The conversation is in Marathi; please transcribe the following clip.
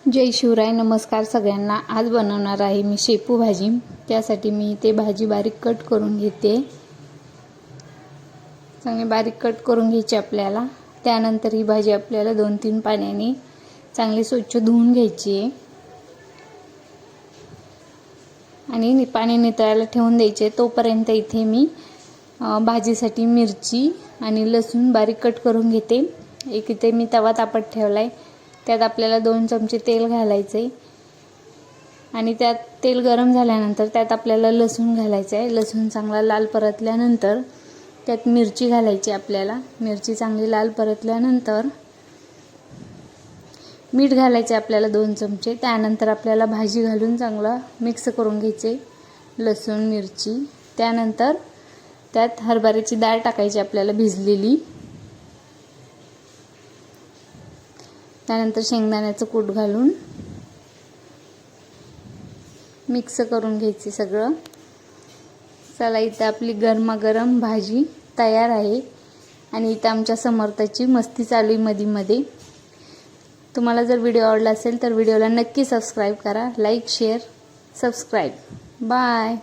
जय शिवराय. नमस्कार सगळ्यांना. आज बनवणार आहे मी शेपू भाजी. त्यासाठी मी ते भाजी बारीक कट करून घेते. चांगली बारीक कट करून घ्यायची आपल्याला. त्यानंतर ही भाजी आपल्याला 2-3 पाण्याने चांगली स्वच्छ धुवून घ्यायची आहे आणि पाणी नितळायला ठेवून द्यायचे. तोपर्यंत इथे मी भाजीसाठी मिरची आणि लसूण बारीक कट करून घेते. एक इथे मी तवा तापत ठेवलाय. त्यात आपल्याला 2 चमचे तेल घालायचे आणि त्यात तेल गरम झाल्यानंतर त्यात आपल्याला लसूण घालायचं आहे. लसूण चांगला लाल परतल्यानंतर त्यात मिरची घालायची आपल्याला. मिरची चांगली लाल परतल्यानंतर मीठ घालायचे आपल्याला 2 चमचे. त्यानंतर आपल्याला भाजी घालून चांगला मिक्स करून घ्यायचे लसूण मिरची. त्यानंतर त्यात हरभऱ्याची डाळ टाकायची आपल्याला भिजलेली. त्यानंतर शेंगदाण्याचं कूट घालून मिक्स करून घ्यायचे सगळं. चला, इथं आपली गरमागरम भाजी तयार आहे आणि इथं आमच्या समर्थाची मस्ती चालू आहे मध्ये. तुम्हाला जर व्हिडिओ आवडला असेल तर व्हिडिओला नक्की सबस्क्राईब करा. Like share subscribe. बाय.